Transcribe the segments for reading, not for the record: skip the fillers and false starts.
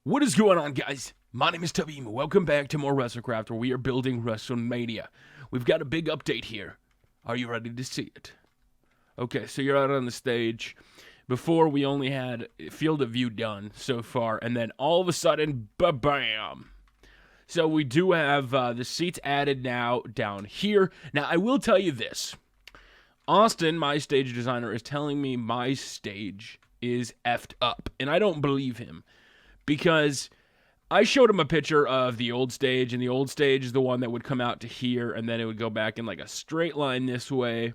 What is going on, guys? My name is Tabim. Welcome back to more WrestleCraft, where we are building WrestleMania. We've got a big update here. Are you ready to see it? Okay, so you're out on the stage. Before, we only had field of view done so far, and then all of a sudden, ba-bam! So we do have the seats added now down here. Now, I will tell you this. Austin, my stage designer, is telling me my stage is effed up, and I don't believe him. Because I showed him a picture of the old stage, and the old stage is the one that would come out to here, and then it would go back in like a straight line this way,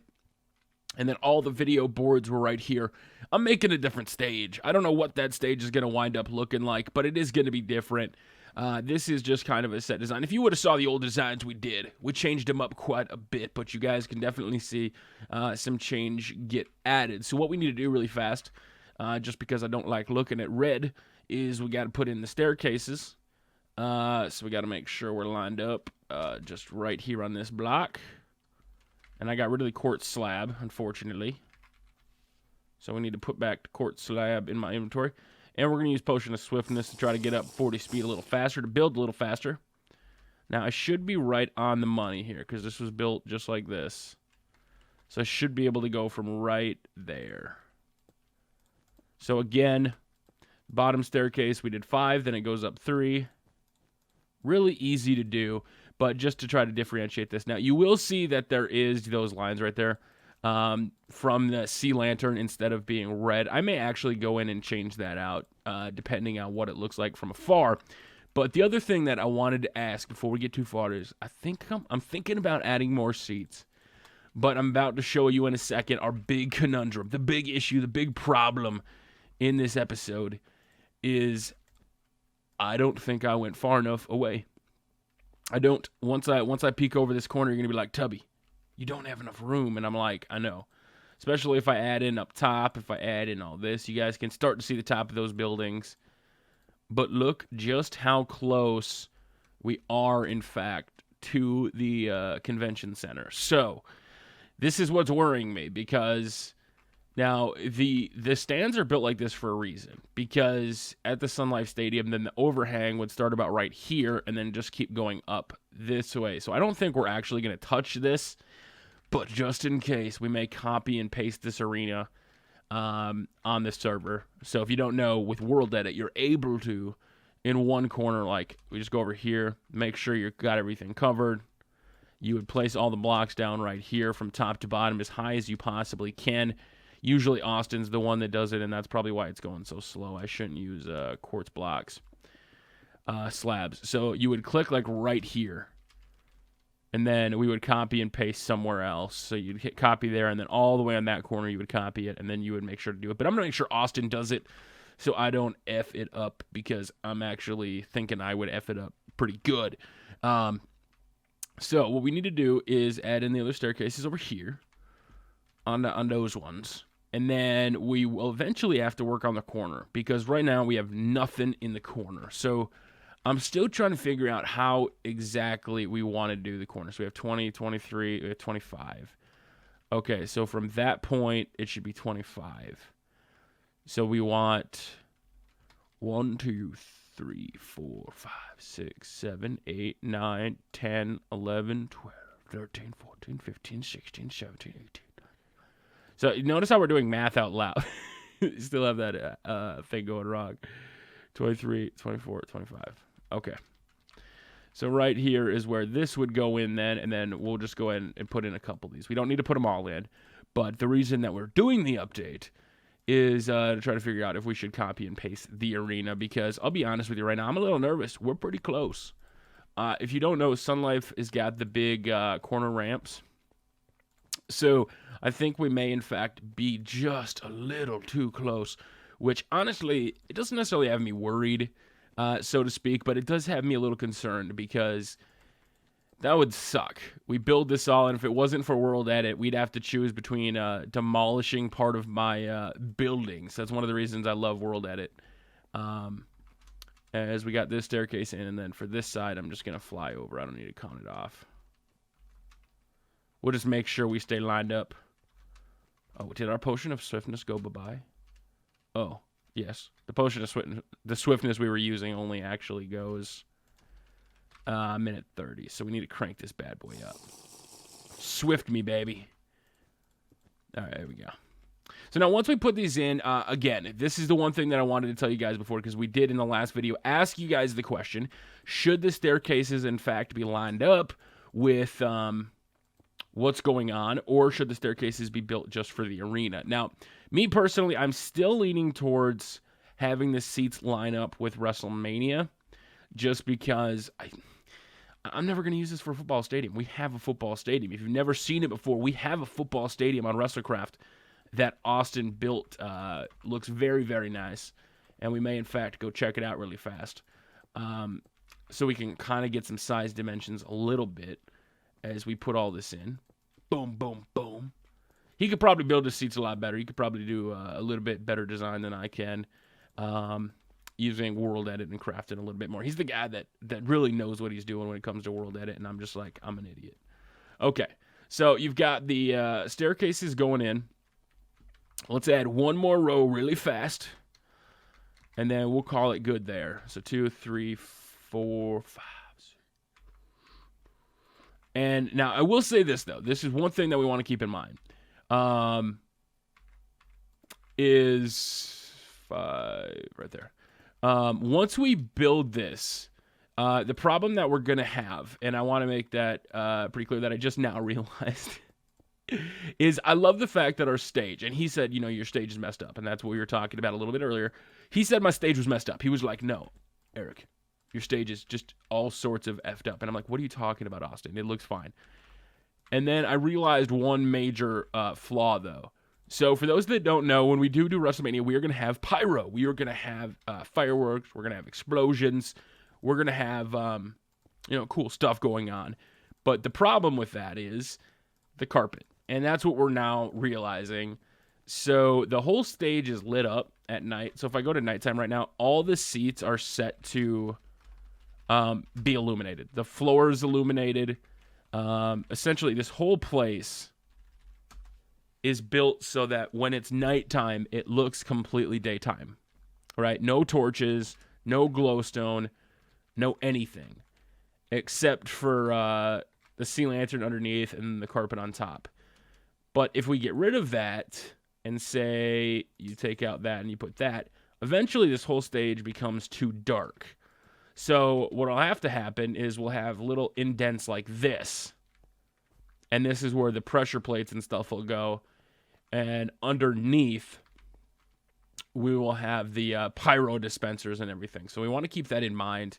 and then all the video boards were right here. I'm making a different stage. I don't know what that stage is going to wind up looking like, but it is going to be different. This is just kind of a set design. If you would have saw the old designs we did, we changed them up quite a bit, but you guys can definitely see some change get added. So what we need to do really fast, just because I don't like looking at red, is we got to put in the staircases. So we got to make sure we're lined up just right here on this block. And I got rid of the quartz slab, unfortunately. So we need to put back the quartz slab in my inventory. And we're going to use Potion of Swiftness to try to get up 40 speed a little faster, to build a little faster. Now, I should be right on the money here, because this was built just like this. So I should be able to go from right there. So again, bottom staircase, we did 5, then it goes up 3. Really easy to do, but just to try to differentiate this. Now, you will see that there is those lines right there from the sea lantern instead of being red. I may actually go in and change that out depending on what it looks like from afar. But the other thing that I wanted to ask before we get too far is I'm thinking about adding more seats. But I'm about to show you in a second our big conundrum, the big issue, the big problem in this episode is I don't think I went far enough away. I don't. Once I peek over this corner, you're going to be like, Tubby, you don't have enough room. And I'm like, I know. Especially if I add in up top, if I add in all this, you guys can start to see the top of those buildings. But look just how close we are, in fact, to the convention center. So this is what's worrying me, because now, the stands are built like this for a reason, because at the Sun Life Stadium, then the overhang would start about right here and then just keep going up this way. So I don't think we're actually going to touch this, but just in case, we may copy and paste this arena on this server. So if you don't know, with World Edit, you're able to, in one corner, like, we just go over here, make sure you've got everything covered. You would place all the blocks down right here from top to bottom as high as you possibly can. Usually Austin's the one that does it, and that's probably why it's going so slow. I shouldn't use quartz blocks, slabs. So you would click like right here, and then we would copy and paste somewhere else. So you'd hit copy there, and then all the way on that corner you would copy it, and then you would make sure to do it. But I'm going to make sure Austin does it so I don't F it up, because I'm actually thinking I would F it up pretty good. So what we need to do is add in the other staircases over here on those ones. And then we will eventually have to work on the corner, because right now we have nothing in the corner. So I'm still trying to figure out how exactly we want to do the corner. So we have 20, 23, we have 25. Okay, so from that point, it should be 25. So we want 1, 2, 3, 4, 5, 6, 7, 8, 9, 10, 11, 12, 13, 14, 15, 16, 17, 18. So notice how we're doing math out loud. Still have that thing going wrong. 23, 24, 25. Okay. So right here is where this would go in then, and then we'll just go ahead and put in a couple of these. We don't need to put them all in, but the reason that we're doing the update is to try to figure out if we should copy and paste the arena, because I'll be honest with you right now, I'm a little nervous. We're pretty close. If you don't know, Sun Life has got the big corner ramps. So I think we may, in fact, be just a little too close, which, honestly, it doesn't necessarily have me worried, so to speak, but it does have me a little concerned, because that would suck. We build this all, and if it wasn't for World Edit, we'd have to choose between demolishing part of my buildings. That's one of the reasons I love World Edit. As we got this staircase in, and then for this side, I'm just going to fly over. I don't need to count it off. We'll just make sure we stay lined up. Oh, did our Potion of Swiftness go bye-bye? Oh, Yes, the potion of the swiftness we were using only actually goes minute 30, so we need to crank this bad boy up. Swift me, baby. All right, there we go. So now once we put these in, again, this is the one thing that I wanted to tell you guys before, because we did in the last video ask you guys the question, should the staircases in fact be lined up with what's going on, or should the staircases be built just for the arena? Now, me personally, I'm still leaning towards having the seats line up with WrestleMania, just because I'm never going to use this for a football stadium. We have a football stadium. If you've never seen it before, we have a football stadium on WrestleCraft that Austin built. Looks very, very nice, and we may, in fact, go check it out really fast, so we can kind of get some size dimensions a little bit as we put all this in. Boom, boom, boom. He could probably build his seats a lot better. He could probably do a little bit better design than I can, using World Edit and crafting a little bit more. He's the guy that really knows what he's doing when it comes to World Edit, and I'm just like, I'm an idiot. Okay, so you've got the staircases going in. Let's add one more row really fast, and then we'll call it good there. So 2, 3, 4, 5. And now I will say this, though. This is one thing that we want to keep in mind. Is 5 right there. Once we build this, the problem that we're going to have, and I want to make that pretty clear that I just now realized, is I love the fact that our stage, and he said, your stage is messed up, and that's what we were talking about a little bit earlier. He said my stage was messed up. He was like, no, Eric, your stage is just all sorts of effed up. And I'm like, what are you talking about, Austin? It looks fine. And then I realized one major flaw, though. So for those that don't know, when we do WrestleMania, we are going to have pyro. We are going to have fireworks. We're going to have explosions. We're going to have, cool stuff going on. But the problem with that is the carpet. And that's what we're now realizing. So the whole stage is lit up at night. So if I go to nighttime right now, all the seats are set to be illuminated. The floor is illuminated. Essentially, this whole place is built so that when it's nighttime, it looks completely daytime, right? No torches, no glowstone, no anything, except for the sea lantern underneath and the carpet on top. But if we get rid of that and say you take out that and you put that, eventually this whole stage becomes too dark. So what will have to happen is we'll have little indents like this. And this is where the pressure plates and stuff will go. And underneath, we will have the pyro dispensers and everything. So we want to keep that in mind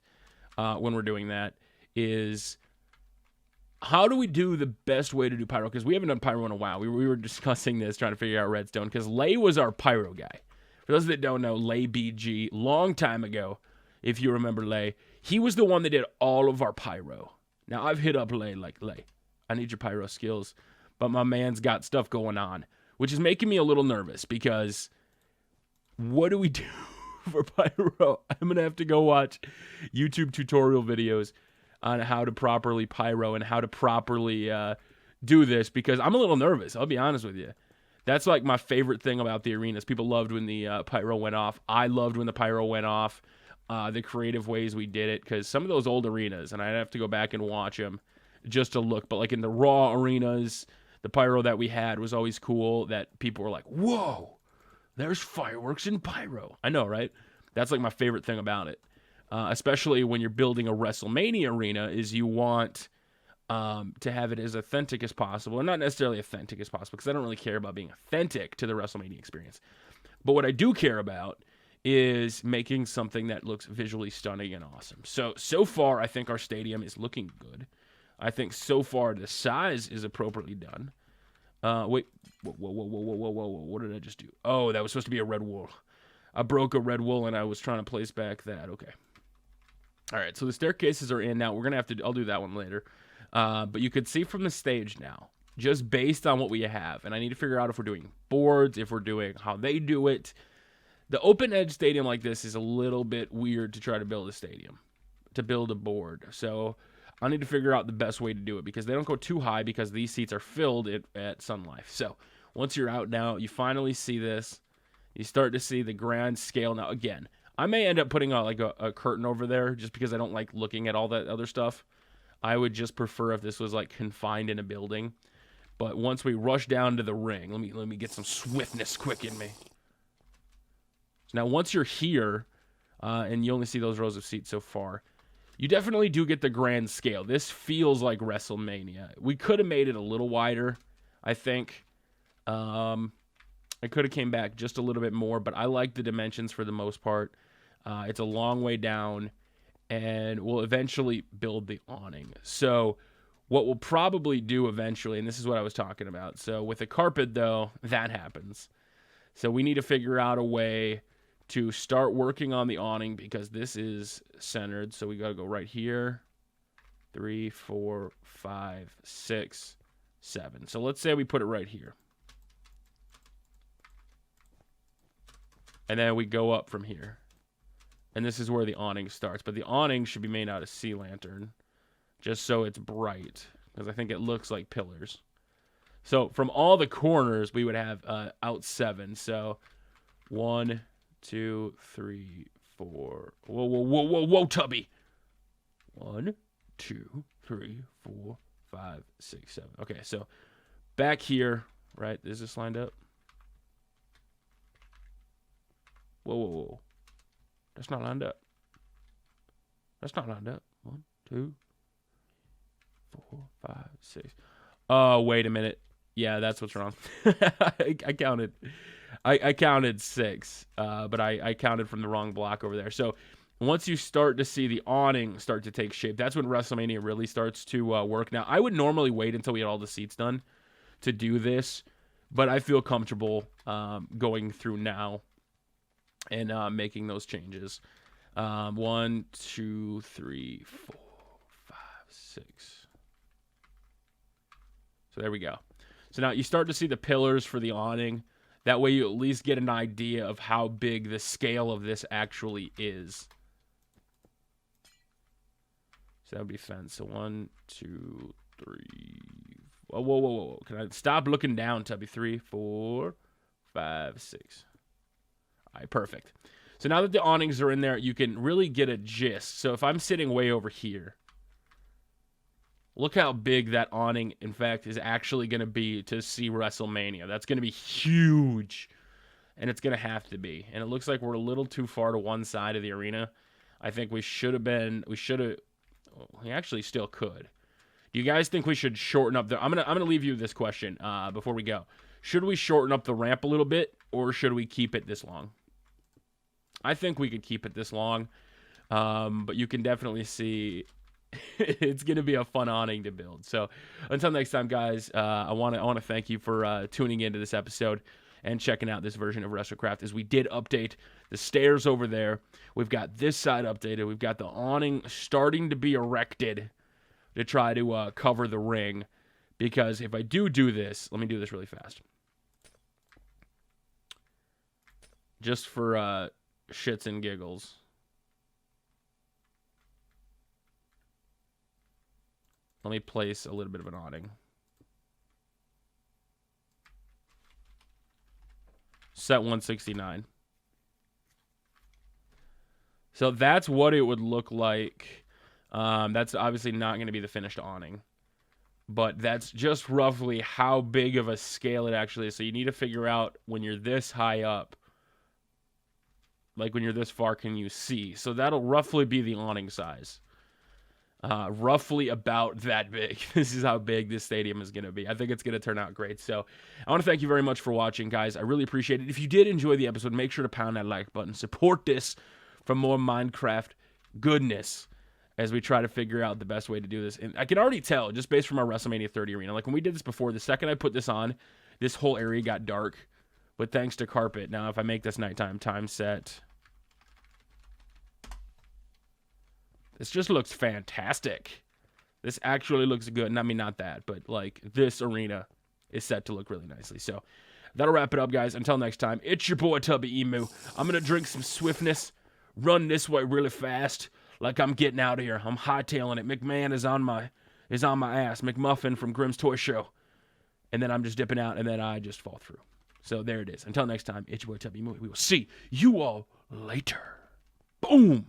when we're doing that, is how do we do the best way to do pyro? Because we haven't done pyro in a while. We were discussing this, trying to figure out redstone, because Lay was our pyro guy. For those that don't know, Lay BG, long time ago, if you remember Lay, he was the one that did all of our pyro. Now, I've hit up Lay, like, Lay, I need your pyro skills, but my man's got stuff going on, which is making me a little nervous, because what do we do for pyro? I'm going to have to go watch YouTube tutorial videos on how to properly pyro and how to properly do this, because I'm a little nervous. I'll be honest with you. That's like my favorite thing about the arenas. People loved when the pyro went off. I loved when the pyro went off. The creative ways we did it, because some of those old arenas, and I'd have to go back and watch them just to look, but like in the Raw arenas, the pyro that we had was always cool, that people were like, whoa, there's fireworks and pyro. I know, right? That's like my favorite thing about it. Especially when you're building a WrestleMania arena, is you want to have it as authentic as possible. Or not necessarily authentic as possible, because I don't really care about being authentic to the WrestleMania experience. But what I do care about is making something that looks visually stunning and awesome. So far, I think our stadium is looking good. I think so far the size is appropriately done. Wait, whoa, what did I just do? Oh, that was supposed to be a red wool. I broke a red wool and I was trying to place back that. Okay. All right, so the staircases are in now. We're going to have to, I'll do that one later. But you could see from the stage now, just based on what we have, and I need to figure out if we're doing boards, if we're doing how they do it. The open edge stadium like this is a little bit weird to try to build a stadium, to build a board. So I need to figure out the best way to do it, because they don't go too high, because these seats are filled at Sun Life. So once you're out now, you finally see this. You start to see the grand scale. Now, again, I may end up putting a curtain over there just because I don't like looking at all that other stuff. I would just prefer if this was like confined in a building. But once we rush down to the ring, let me get some swiftness quick in me. So now once you're here, and you only see those rows of seats so far, you definitely do get the grand scale. This feels like WrestleMania. We could have made it a little wider, I think. I could have came back just a little bit more, but I like the dimensions for the most part. It's a long way down, and we'll eventually build the awning. So what we'll probably do eventually, and this is what I was talking about. So with the carpet, though, that happens. So we need to figure out a way to start working on the awning because this is centered. So we got to go right here. 3, 4, 5, 6, 7. So let's say we put it right here. And then we go up from here. And this is where the awning starts. But the awning should be made out of sea lantern. Just so it's bright. Because I think it looks like pillars. So from all the corners, we would have out 7. So 1, 2, 3, 4. Whoa, Tubby. 1, 2, 3, 4, 5, 6, 7. Okay, so back here, right? Is this lined up? Whoa. That's not lined up. That's not lined up. 1, 2, 4, 5, 6. Oh, wait a minute. Yeah, that's what's wrong. I counted. I counted 6, but I counted from the wrong block over there. So once you start to see the awning start to take shape, that's when WrestleMania really starts to work. Now, I would normally wait until we had all the seats done to do this, but I feel comfortable going through now and making those changes. 1, 2, 3, 4, 5, 6. So there we go. So now you start to see the pillars for the awning. That way you at least get an idea of how big the scale of this actually is. So that would be fence. So 1, 2, 3. Whoa. Can I stop looking down, Tubby? 3, 4, 5, 6. All right, perfect. So now that the awnings are in there, you can really get a gist. So if I'm sitting way over here, look how big that awning, in fact, is actually going to be to see WrestleMania. That's going to be huge, and it's going to have to be. And it looks like we're a little too far to one side of the arena. I think we actually still could. Do you guys think we should shorten up I'm gonna leave you this question before we go. Should we shorten up the ramp a little bit, or should we keep it this long? I think we could keep it this long, but you can definitely see it's going to be a fun awning to build. So until next time, guys, I want to thank you for tuning into this episode and checking out this version of WrestleCraft. As we did update the stairs over there, we've got this side updated. We've got the awning starting to be erected to try to cover the ring. Because if I do this, let me do this really fast. Just for shits and giggles. Let me place a little bit of an awning. Set 169. So that's what it would look like. That's obviously not going to be the finished awning. But that's just roughly how big of a scale it actually is. So you need to figure out when you're this high up, like when you're this far, can you see? So that'll roughly be the awning size. Roughly about that big. This is how big this stadium is going to be. I think it's going to turn out great. So I want to thank you very much for watching, guys. I really appreciate it. If you did enjoy the episode, make sure to pound that like button. Support this for more Minecraft goodness as we try to figure out the best way to do this. And I can already tell, just based from our WrestleMania 30 arena, like when we did this before, the second I put this on, this whole area got dark. But thanks to carpet, now if I make this nighttime, time set, this just looks fantastic. This actually looks good. And I mean, not that, but like this arena is set to look really nicely. So that'll wrap it up, guys. Until next time, it's your boy Tubby Emu. I'm going to drink some swiftness, run this way really fast, like I'm getting out of here. I'm hightailing it. McMahon is on my ass. McMuffin from Grimm's Toy Show. And then I'm just dipping out, and then I just fall through. So there it is. Until next time, it's your boy Tubby Moody. We will see you all later. Boom.